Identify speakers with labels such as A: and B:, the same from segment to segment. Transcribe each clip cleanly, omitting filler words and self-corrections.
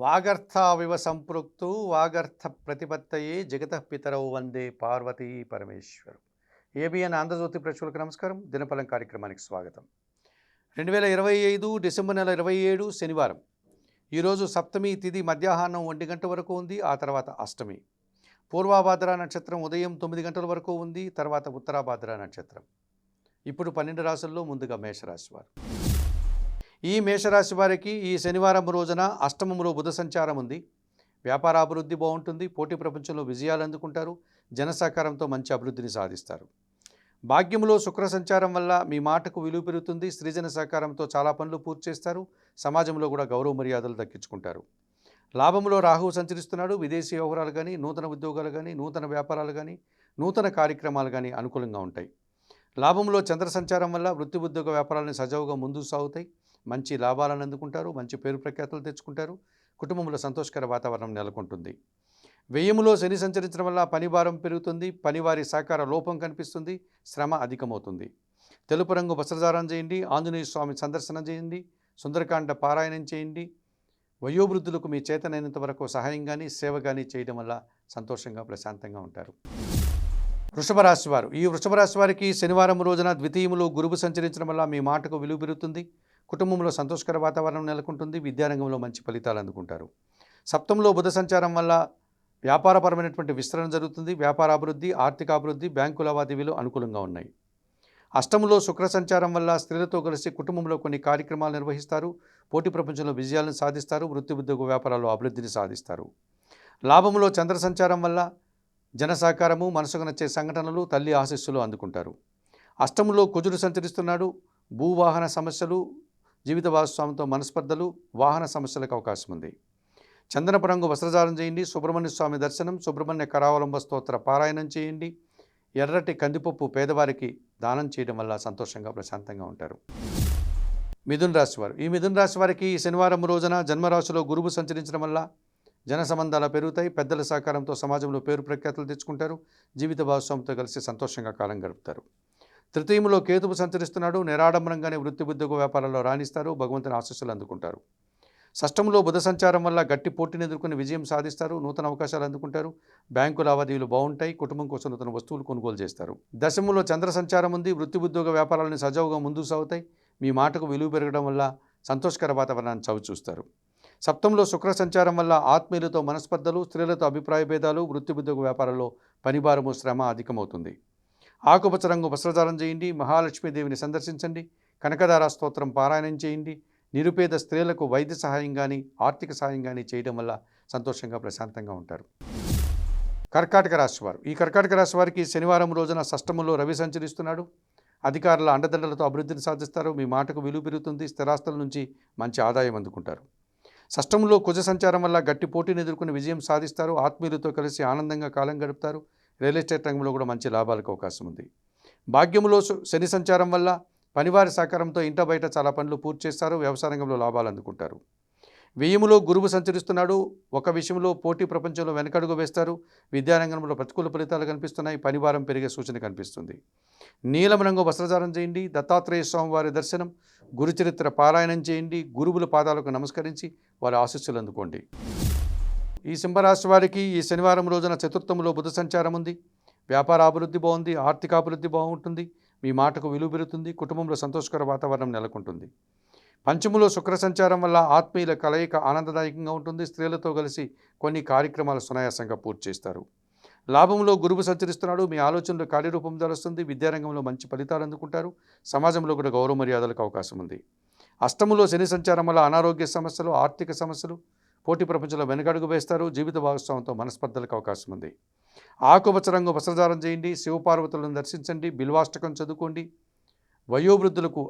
A: వాగర్థావివ సంపృక్తౌ వాగర్థ ప్రతిపత్తయే జగతః పితరౌ వందే Parvati Parameshwara. ABN Andhra Jyothi ప్రేక్షకులకు నమస్కారం. దినఫలం కార్యక్రమానికి స్వాగతం. 2025 డిసెంబర్ నెల 27 శనివారం. ఈరోజు సప్తమి తిథి మధ్యాహ్నం 1 గంట వరకు ఉంది. ఆ తర్వాత అష్టమి. పూర్వాభాద్ర నక్షత్రం ఉదయం 9 గంటల వరకు ఉంది. తర్వాత ఉత్తరాభాద్ర నక్షత్రం. ఇప్పుడు 12 రాశుల్లో ముందుగా మేషరాశి వారు. ఈ మేషరాశి వారికి ఈ శనివారం రోజున అష్టమంలో బుధ సంచారం ఉంది. వ్యాపారాభివృద్ధి బాగుంటుంది. పోటీ ప్రపంచంలో విజయాలు అందుకుంటారు. జన సహకారంతో మంచి అభివృద్ధిని సాధిస్తారు. భాగ్యంలో శుక్ర సంచారం వల్ల మీ మాటకు విలువ పెరుగుతుంది. స్త్రీజన సహకారంతో చాలా పనులు పూర్తి చేస్తారు. సమాజంలో కూడా గౌరవ మర్యాదలు దక్కించుకుంటారు. లాభంలో రాహువు సంచరిస్తున్నాడు. విదేశీ వ్యవహారాలు కానీ, నూతన ఉద్యోగాలు కానీ, నూతన వ్యాపారాలు కానీ, నూతన కార్యక్రమాలు కానీ అనుకూలంగా ఉంటాయి. లాభంలో చంద్ర సంచారం వల్ల వృత్తి ఉద్యోగ వ్యాపారాలను సజావుగా ముందుకు సాగుతాయి. మంచి లాభాలను అందుకుంటారు. మంచి పేరు ప్రఖ్యాతులు తెచ్చుకుంటారు. కుటుంబంలో సంతోషకర వాతావరణం నెలకొంటుంది. వ్యయములో శని సంచరించడం వల్ల పని భారం పెరుగుతుంది. పనివారి సహకార లోపం కనిపిస్తుంది. శ్రమ అధికమవుతుంది. తెలుపు రంగు వస్త్రధారణ చేయండి. ఆంజనేయ స్వామి సందర్శనం చేయండి. సుందరకాండ పారాయణం చేయండి. వయోవృద్ధులకు మీ చేతనైనంత వరకు సహాయం కానీ, సేవ కానీ చేయడం వల్ల సంతోషంగా ప్రశాంతంగా ఉంటారు. వృషభ రాశి వారు. ఈ వృషభ రాశి వారికి శనివారం రోజున ద్వితీయములో గురువు సంచరించడం వల్ల మీ మాటకు విలువ పెరుగుతుంది. కుటుంబంలో సంతోషకర వాతావరణం నెలకొంటుంది. విద్యారంగంలో మంచి ఫలితాలు అందుకుంటారు. సప్తంలో బుధ సంచారం వల్ల వ్యాపారపరమైనటువంటి విస్తరణ జరుగుతుంది. వ్యాపారాభివృద్ధి, ఆర్థికాభివృద్ధి, బ్యాంకు లావాదేవీలు అనుకూలంగా ఉన్నాయి. అష్టంలో శుక్ర సంచారం వల్ల స్త్రీలతో కలిసి కుటుంబంలో కొన్ని కార్యక్రమాలు నిర్వహిస్తారు. పోటీ ప్రపంచంలో విజయాలను సాధిస్తారు. వృత్తి ఉద్యోగ వ్యాపారాల్లో అభివృద్ధిని సాధిస్తారు. లాభంలో చంద్ర సంచారం వల్ల జన సహకారము, మనసుకు నచ్చే సంఘటనలు, తల్లి ఆశీస్సులు అందుకుంటారు. అష్టంలో కుజుడు సంచరిస్తున్నాడు. భూవాహన సమస్యలు, జీవిత భాగస్వామితో మనస్పర్ధలు, వాహన సమస్యలకు అవకాశం ఉంది. చందనపు రంగు వస్త్రధారణ చేయండి. సుబ్రహ్మణ్య స్వామి దర్శనం, సుబ్రహ్మణ్య కరావలంబ స్తోత్ర పారాయణం చేయండి. ఎర్రటి కందిపప్పు పేదవారికి దానం చేయడం వల్ల సంతోషంగా ప్రశాంతంగా ఉంటారు. మిథున రాశి వారు. ఈ మిథున రాశి వారికి ఈ శనివారం రోజున జన్మరాశిలో గురువు సంచరించడం వల్ల జన సంబంధాలు పెరుగుతాయి. పెద్దల సహకారంతో సమాజంలో పేరు ప్రఖ్యాతులు తెచ్చుకుంటారు. జీవిత భాగస్వామితో కలిసి సంతోషంగా కాలం గడుపుతారు. తృతీయంలో కేతువు సంచరిస్తున్నాడు. నిరాడంబరంగానే వృత్తి ఉద్యోగ వ్యాపారాల్లో రాణిస్తారు. భగవంతుని ఆశీస్సులు అందుకుంటారు. షష్టంలో బుధ సంచారం వల్ల గట్టి పోటీని ఎదుర్కొని విజయం సాధిస్తారు. నూతన అవకాశాలు అందుకుంటారు. బ్యాంకు లావాదేవీలు బాగుంటాయి. కుటుంబం కోసం నూతన వస్తువులు కొనుగోలు చేస్తారు. దశమంలో చంద్ర సంచారం ఉంది. వృత్తి ఉద్యోగ వ్యాపారాలను సజావుగా ముందుకు సాగుతాయి. మీ మాటకు విలువ పెరగడం వల్ల సంతోషకర వాతావరణాన్ని చవిచూస్తారు. సప్తంలో శుక్ర సంచారం వల్ల ఆత్మీయులతో మనస్పర్ధలు, స్త్రీలతో అభిప్రాయ భేదాలు, వృత్తి ఉద్యోగ వ్యాపారాల్లో పనిభారము, శ్రమ అధికమవుతుంది. ఆకుపచ్చ రంగు వస్త్రధారణ చేయండి. మహాలక్ష్మీదేవిని సందర్శించండి. కనకదార స్తోత్రం పారాయణం చేయండి. నిరుపేద స్త్రీలకు వైద్య సహాయం కానీ, ఆర్థిక సహాయం కానీ చేయడం వల్ల సంతోషంగా ప్రశాంతంగా ఉంటారు. కర్కాటక రాశి వారు. ఈ కర్కాటక రాశి వారికి శనివారం రోజున షష్టమంలో రవి సంచరిస్తున్నాడు. అధికారుల అండదండలతో అభివృద్ధిని సాధిస్తారు. మీ మాటకు విలువ పెరుగుతుంది. స్థిరాస్తుల నుంచి మంచి ఆదాయం అందుకుంటారు. షష్టంలో కుజ సంచారం వల్ల గట్టి పోటీని ఎదుర్కొని విజయం సాధిస్తారు. ఆత్మీయులతో కలిసి ఆనందంగా కాలం గడుపుతారు. రియల్ ఎస్టేట్ రంగంలో కూడా మంచి లాభాలకు అవకాశం ఉంది. భాగ్యంలో శని సంచారం వల్ల పనివారి సహకారంతో ఇంట బయట చాలా పనులు పూర్తి చేస్తారు. వ్యవసాయ రంగంలో లాభాలు అందుకుంటారు. వ్యయములో గురువు సంచరిస్తున్నాడు. ఒక విషయంలో పోటీ ప్రపంచంలో వెనకడుగు వేస్తారు. విద్యారంగంలో ప్రతికూల ఫలితాలు కనిపిస్తున్నాయి. పనిభారం పెరిగే సూచన కనిపిస్తుంది. నీలం రంగు వస్త్రధారణ చేయండి. దత్తాత్రేయ స్వామి వారి దర్శనం, గురుచరిత్ర పారాయణం చేయండి. గురువుల పాదాలకు నమస్కరించి వారి ఆశీస్సులు అందుకోండి. ఈ సింహరాశి వారికి ఈ శనివారం రోజున చతుర్థంలో బుధ సంచారం ఉంది. వ్యాపార అభివృద్ధి బాగుంది. ఆర్థికాభివృద్ధి బాగుంటుంది. మీ మాటకు విలువ పెరుగుతుంది. కుటుంబంలో సంతోషకర వాతావరణం నెలకొంటుంది. పంచములో శుక్ర సంచారం వల్ల ఆత్మీయుల కలయిక ఆనందదాయకంగా ఉంటుంది. స్త్రీలతో కలిసి కొన్ని కార్యక్రమాలు సునాయాసంగా పూర్తి చేస్తారు. లాభంలో గురువు సంచరిస్తున్నాడు. మీ ఆలోచనలు కార్యరూపం ధరుస్తుంది. విద్యారంగంలో మంచి ఫలితాలు అందుకుంటారు. సమాజంలో కూడా గౌరవ మర్యాదలకు అవకాశం ఉంది. అష్టములో శని సంచారం వల్ల అనారోగ్య సమస్యలు, ఆర్థిక సమస్యలు, పోటీ ప్రపంచంలో వెనకడుగు వేస్తారు. జీవిత భాగస్వామితో మనస్పర్ధలకు అవకాశం ఉంది. ఆకుపచ్చ రంగు వస్త్రధారణ చేయండి. శివపార్వతులను దర్శించండి. బిల్వాష్టకం చదువుకోండి. వయోవృద్ధులకు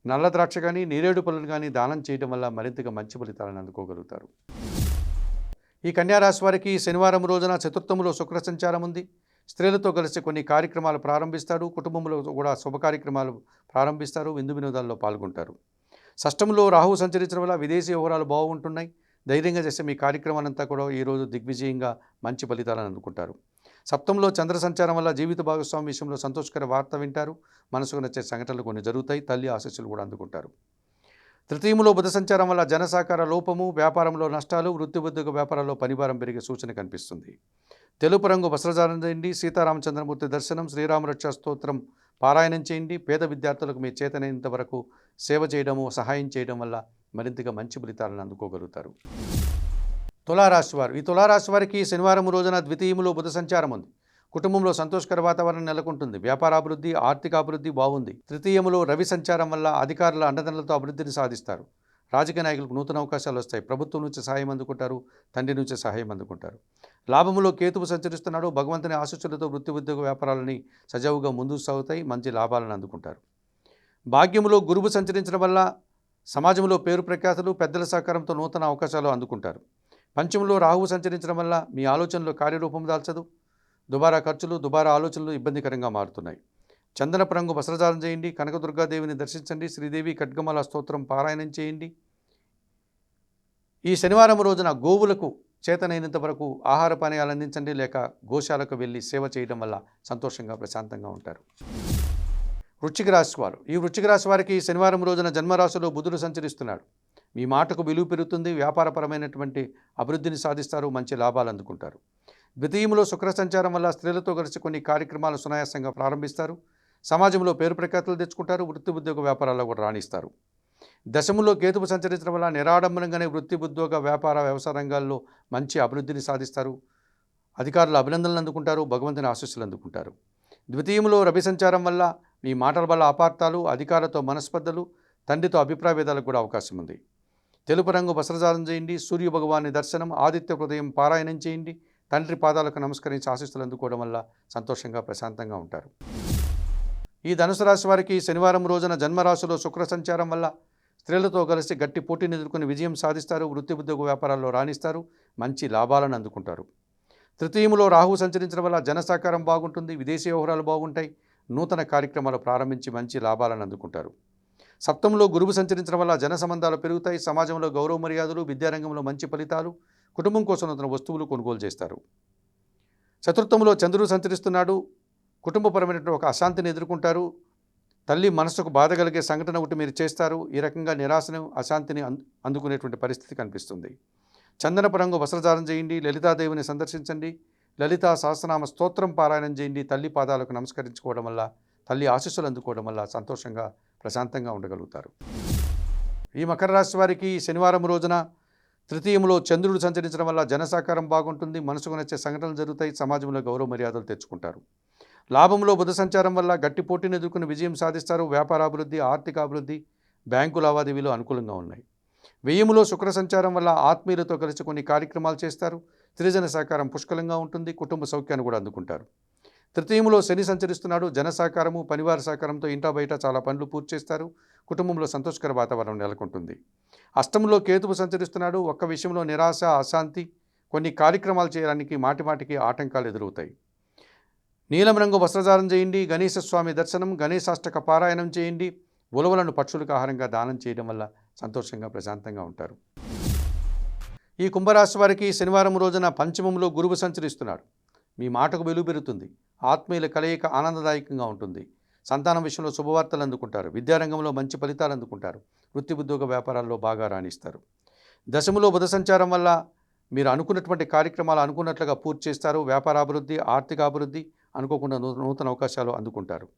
A: నల్ల ద్రాక్ష కానీ, నేరేడు పళ్ళను కానీ దానం చేయడం వల్ల మరింతగా మంచి ఫలితాలను అందుకోగలుగుతారు. ఈ కన్యారాశి వారికి శనివారం రోజున చతుర్థంలో శుక్ర సంచారం ఉంది. స్త్రీలతో కలిసి కొన్ని కార్యక్రమాలు ప్రారంభిస్తారు. కుటుంబంలో కూడా శుభ కార్యక్రమాలు ప్రారంభిస్తారు. విందు వినోదాల్లో పాల్గొంటారు. షష్టంలో రాహువు సంచరించడం వల్ల విదేశీ వ్యవహారాలు బాగుంటున్నాయి. ధైర్యంగా చేసే మీ కార్యక్రమాలంతా కూడా ఈరోజు దిగ్విజయంగా మంచి ఫలితాలను అందుకుంటారు. సప్తంలో చంద్ర సంచారం వల్ల జీవిత భాగస్వామి విషయంలో సంతోషకర వార్త వింటారు. మనసుకు నచ్చే సంఘటనలు కొన్ని జరుగుతాయి. తల్లి ఆశీస్సులు కూడా అందుకుంటారు. తృతీయములో బుధ సంచారం వల్ల జనసాకార లోపము, వ్యాపారంలో నష్టాలు, వృత్తి ఉద్యోగ వ్యాపారాల్లో పనిభారం పెరిగే సూచన కనిపిస్తుంది. తెలుపు రంగు వస్త్రధారణ చేయండి. సీతారామచంద్రమూర్తి దర్శనం, శ్రీరామరక్ష స్తోత్రం పారాయణం చేయండి. పేద విద్యార్థులకు మీ చేతనైనంత వరకు సేవ చేయడము, సహాయం చేయడం వల్ల మరింతగా మంచి ఫలితాలను అందుకోగలుగుతారు. తులారాశి వారు, ఈ తులారాశి వారికి శనివారం రోజున ద్వితీయములో బుధ సంచారం ఉంది. కుటుంబంలో సంతోషకర వాతావరణం నెలకొంటుంది. వ్యాపారాభివృద్ధి, ఆర్థిక అభివృద్ధి బాగుంది. తృతీయములో రవి సంచారం వల్ల అధికారుల అండదండలతో అభివృద్ధిని సాధిస్తారు. రాజకీయ నాయకులకు నూతన అవకాశాలు వస్తాయి. ప్రభుత్వం నుంచి సహాయం అందుకుంటారు. తండ్రి నుంచి సహాయం అందుకుంటారు. లాభములో కేతువు సంచరిస్తున్నాడు. భగవంతుని ఆశీస్సులతో వృత్తి ఉద్యోగ వ్యాపారాలని సజావుగా ముందుకు సాగుతాయి. మంచి లాభాలను అందుకుంటారు. భాగ్యములో గురువు సంచరించడం వల్ల సమాజంలో పేరు ప్రఖ్యాతులు, పెద్దల సహకారంతో నూతన అవకాశాలు అందుకుంటారు. పంచములో రాహువు సంచరించడం వల్ల మీ ఆలోచనలు కార్యరూపం దాల్చదు. దుబారా ఖర్చులు, దుబారా ఆలోచనలు ఇబ్బందికరంగా మారుతున్నాయి. చందనపు రంగు వస్త్రధారణ చేయండి. కనకదుర్గాదేవిని దర్శించండి. శ్రీదేవి ఖడ్గమాల స్తోత్రం పారాయణం చేయండి. ఈ శనివారం రోజున గోవులకు చేతనైనంత వరకు ఆహార పానీయాలు అందించండి. లేక గోశాలకు వెళ్ళి సేవ చేయడం వల్ల సంతోషంగా ప్రశాంతంగా ఉంటారు. వృశ్చిక రాశి వారు, ఈ వృశ్చిక రాశి వారికి శనివారం రోజున జన్మరాశిలో బుధుడు సంచరిస్తున్నాడు. మీ మాటకు విలువ పెరుగుతుంది. వ్యాపారపరమైనటువంటి అభివృద్ధిని సాధిస్తారు. మంచి లాభాలు అందుకుంటారు. ద్వితీయంలో శుక్ర సంచారం వల్ల స్త్రీలతో కలిసి కొన్ని కార్యక్రమాలు సునాయాసంగా ప్రారంభిస్తారు. సమాజంలో పేరు ప్రఖ్యాతులు తెచ్చుకుంటారు. వృత్తి ఉద్యోగ వ్యాపారాల్లో కూడా రాణిస్తారు. దశములో కేతువు సంచరించడం వల్ల నిరాడంబరంగానే వృత్తి ఉద్యోగ వ్యాపార వ్యవసాయ రంగాల్లో మంచి అభివృద్ధిని సాధిస్తారు. అధికారుల అభినందనలు అందుకుంటారు. భగవంతుని ఆశీస్సులు అందుకుంటారు. ద్వితీయంలో రవి సంచారం వల్ల మీ మాటల వల్ల అపార్థాలు, అధికారులతో మనస్పర్ధలు, తండ్రితో అభిప్రాయ భేదాలకు కూడా అవకాశం ఉంది. తెలుపు రంగు వస్త్రధారణ చేయండి. సూర్య భగవాన్ని దర్శనం, ఆదిత్య హృదయం పారాయణం చేయండి. తండ్రి పాదాలకు నమస్కరించి ఆశీస్సులు అందుకోవడం వల్ల సంతోషంగా ప్రశాంతంగా ఉంటారు. ఈ ధనుసు రాశి వారికి శనివారం రోజున జన్మరాశిలో శుక్ర సంచారం వల్ల స్త్రీలతో కలిసి గట్టి పోటీని ఎదుర్కొని విజయం సాధిస్తారు. వృత్తి ఉద్యోగ వ్యాపారాల్లో రాణిస్తారు. మంచి లాభాలను అందుకుంటారు. తృతీయములో రాహువు సంచరించడం వల్ల జనసహకారం బాగుంటుంది. విదేశీ వ్యవహారాలు బాగుంటాయి. నూతన కార్యక్రమాలు ప్రారంభించి మంచి లాభాలను అందుకుంటారు. సప్తమంలో గురువు సంచరించడం వల్ల జన సంబంధాలు పెరుగుతాయి. సమాజంలో గౌరవ మర్యాదలు, విద్యారంగంలో మంచి ఫలితాలు, కుటుంబం కోసం నూతన వస్తువులు కొనుగోలు చేస్తారు. చతుర్థంలో చంద్రుడు సంచరిస్తున్నాడు. కుటుంబపరమైనటువంటి ఒక అశాంతిని ఎదుర్కొంటారు. తల్లి మనసుకు బాధ కలిగే సంఘటన ఒకటి మీరు చేస్తారు. ఈ రకంగా నిరాశను, అశాంతిని అందుకునేటువంటి పరిస్థితి కనిపిస్తుంది. చందనపు రంగు వస్త్రధారణ చేయండి. లలితాదేవిని సందర్శించండి. లలితా సహస్రనామ స్తోత్రం పారాయణం చేయండి. తల్లి పాదాలకు నమస్కరించుకోవడం వల్ల, తల్లి ఆశీస్సులు అందుకోవడం వల్ల సంతోషంగా ప్రశాంతంగా ఉండగలుగుతారు. ఈ మకర రాశి వారికి శనివారం రోజున తృతీయంలో చంద్రుడు సంచరించడం వల్ల జనసహకారం బాగుంటుంది. మనసుకు నచ్చే సంఘటనలు జరుగుతాయి. సమాజంలో గౌరవ మర్యాదలు తెచ్చుకుంటారు. లాభంలో బుధ సంచారం వల్ల గట్టి పోటీని ఎదుర్కొని విజయం సాధిస్తారు. వ్యాపారాభివృద్ధి, ఆర్థిక అభివృద్ధి, బ్యాంకు లావాదేవీలు అనుకూలంగా ఉన్నాయి. వ్యయములో శుక్ర సంచారం వల్ల ఆత్మీయులతో కలిసి కొన్ని కార్యక్రమాలు చేస్తారు. త్రిజన సహకారం పుష్కలంగా ఉంటుంది. కుటుంబ సౌఖ్యాన్ని కూడా అందుకుంటారు. తృతీయంలో శని సంచరిస్తున్నాడు. జన సహకారము, పనివారి సహకారంతో ఇంటా బయట చాలా పనులు పూర్తి చేస్తారు. కుటుంబంలో సంతోషకర వాతావరణం నెలకొంటుంది. అష్టంలో కేతువు సంచరిస్తున్నాడు. ఒక్క విషయంలో నిరాశ, అశాంతి, కొన్ని కార్యక్రమాలు చేయడానికి మాటిమాటికి ఆటంకాలు ఎదురవుతాయి. నీలం రంగు వస్త్రధారణ చేయండి. గణేశ స్వామి దర్శనం, గణేశాష్టక పారాయణం చేయండి. ఉలవలను పక్షులకు ఆహారంగా దానం చేయడం వల్ల సంతోషంగా ప్రశాంతంగా ఉంటారు. ఈ కుంభరాశి వారికి శనివారం రోజున పంచమంలో గురువు సంచరిస్తున్నాడు. మీ మాటకు విలువ పెరుగుతుంది. ఆత్మీయుల కలయిక ఆనందదాయకంగా ఉంటుంది. సంతానం విషయంలో శుభవార్తలు అందుకుంటారు. విద్యారంగంలో మంచి ఫలితాలు అందుకుంటారు. వృత్తి ఉద్యోగ వ్యాపారాల్లో బాగా రాణిస్తారు. దశములో బుధ సంచారం వల్ల మీరు అనుకున్నటువంటి కార్యక్రమాలు అనుకున్నట్లుగా పూర్తి చేస్తారు. వ్యాపారాభివృద్ధి, ఆర్థిక అభివృద్ధి, అనుకోకుండా నూతన అవకాశాలు అందుకుంటారు.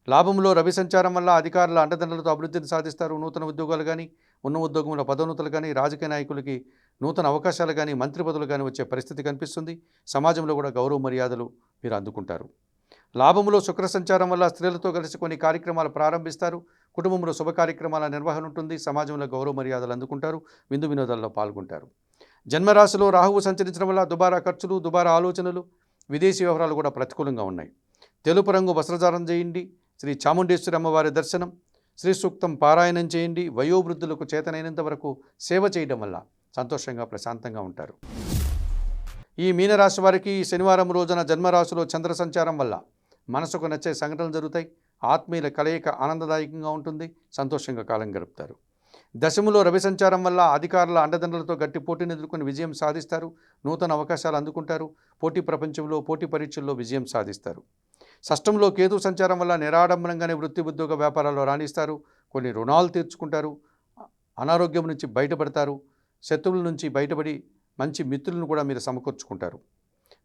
A: లాభంలో రవి సంచారం వల్ల అధికారుల అండదండలతో అభివృద్ధిని సాధిస్తారు. నూతన ఉద్యోగాలు కానీ, ఉన్న ఉద్యోగంలో పదోన్నతులు కానీ, రాజకీయ నాయకులకి నూతన అవకాశాలు కానీ, మంత్రి పదవులు కానీ వచ్చే పరిస్థితి కనిపిస్తుంది. సమాజంలో కూడా గౌరవ మర్యాదలు మీరు అందుకుంటారు. లాభంలో శుక్ర సంచారం వల్ల స్త్రీలతో కలిసి కొన్ని కార్యక్రమాలు ప్రారంభిస్తారు. కుటుంబంలో శుభ కార్యక్రమాల నిర్వహణ ఉంటుంది. సమాజంలో గౌరవ మర్యాదలు అందుకుంటారు. విందు వినోదాల్లో పాల్గొంటారు. జన్మరాశిలో రాహువు సంచరించడం వల్ల దుబారా ఖర్చులు, దుబారా ఆలోచనలు, విదేశీ వ్యవహారాలు కూడా ప్రతికూలంగా ఉన్నాయి. తెలుపు రంగు వస్త్రధారణ చేయండి. శ్రీ చాముండేశ్వరి అమ్మవారి దర్శనం, శ్రీ సూక్తం పారాయణం చేయండి. వయోవృద్ధులకు చేతనైనంత వరకు సేవ చేయడం వల్ల సంతోషంగా ప్రశాంతంగా ఉంటారు. ఈ మీనరాశి వారికి శనివారం రోజున జన్మరాశిలో చంద్ర సంచారం వల్ల మనసుకు నచ్చే సంఘటనలు జరుగుతాయి. ఆత్మీయుల కలయిక ఆనందదాయకంగా ఉంటుంది. సంతోషంగా కాలం గడుపుతారు. దశములో రవి సంచారం వల్ల అధికారుల అండదండలతో గట్టి పోటీని ఎదుర్కొని విజయం సాధిస్తారు. నూతన అవకాశాలు అందుకుంటారు. పోటీ ప్రపంచంలో, పోటీ పరీక్షల్లో విజయం సాధిస్తారు. షష్టంలో కేతు సంచారం వల్ల నిరాడంబరంగానే వృత్తి ఉద్యోగ వ్యాపారాల్లో రాణిస్తారు. కొన్ని రుణాలు తీర్చుకుంటారు. అనారోగ్యం నుంచి బయటపడతారు. శత్రువుల నుంచి బయటపడి మంచి మిత్రులను కూడా మీరు సమకూర్చుకుంటారు.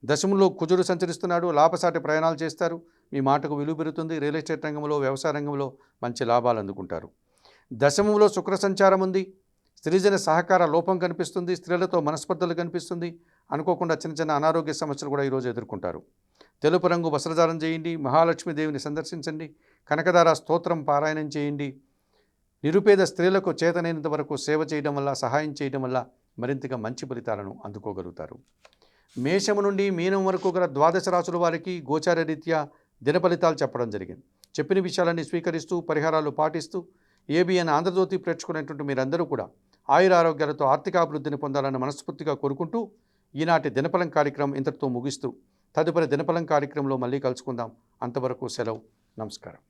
A: దశమంలో కుజుడు సంచరిస్తున్నాడు. లాభసాటి ప్రయాణాలు చేస్తారు. మీ మాటకు విలువ పెరుగుతుంది. రియల్ ఎస్టేట్ రంగంలో, వ్యవసాయ రంగంలో మంచి లాభాలు అందుకుంటారు. దశమంలో శుక్ర సంచారం ఉంది. స్త్రీజన సహకార లోపం కనిపిస్తుంది. స్త్రీలతో మనస్పర్ధలు కనిపిస్తుంది. అనుకోకుండా చిన్న చిన్న అనారోగ్య సమస్యలు కూడా ఈరోజు ఎదుర్కొంటారు. తెలుపు రంగు వస్త్రధారణ చేయండి. మహాలక్ష్మీదేవిని సందర్శించండి. కనకదార స్తోత్రం పారాయణం చేయండి. నిరుపేద స్త్రీలకు చేతనైనంత వరకు సేవ చేయడం వల్ల, సహాయం చేయడం వల్ల మరింతగా మంచి ఫలితాలను అందుకోగలుగుతారు. మేషము నుండి మీనం వరకు గల ద్వాదశ రాశుల వారికి గోచార రీత్యా దిన ఫలితాలు చెప్పడం జరిగింది. చెప్పిన విషయాలన్నీ స్వీకరిస్తూ పరిహారాలు పాటిస్తూ ఏబిఎన్ ఆంధ్రజ్యోతి ప్రేక్షకునేటువంటి మీరందరూ కూడా ఆయురారోగ్యాలతో ఆర్థికాభివృద్ధిని పొందాలని మనస్ఫూర్తిగా కోరుకుంటూ ఈనాటి దినఫలం కార్యక్రమం ఇంతటితో ముగిస్తూ తదుపరి దినఫలం కార్యక్రమంలో మళ్ళీ కలుసుకుందాం. అంతవరకు సెలవు. నమస్కారం.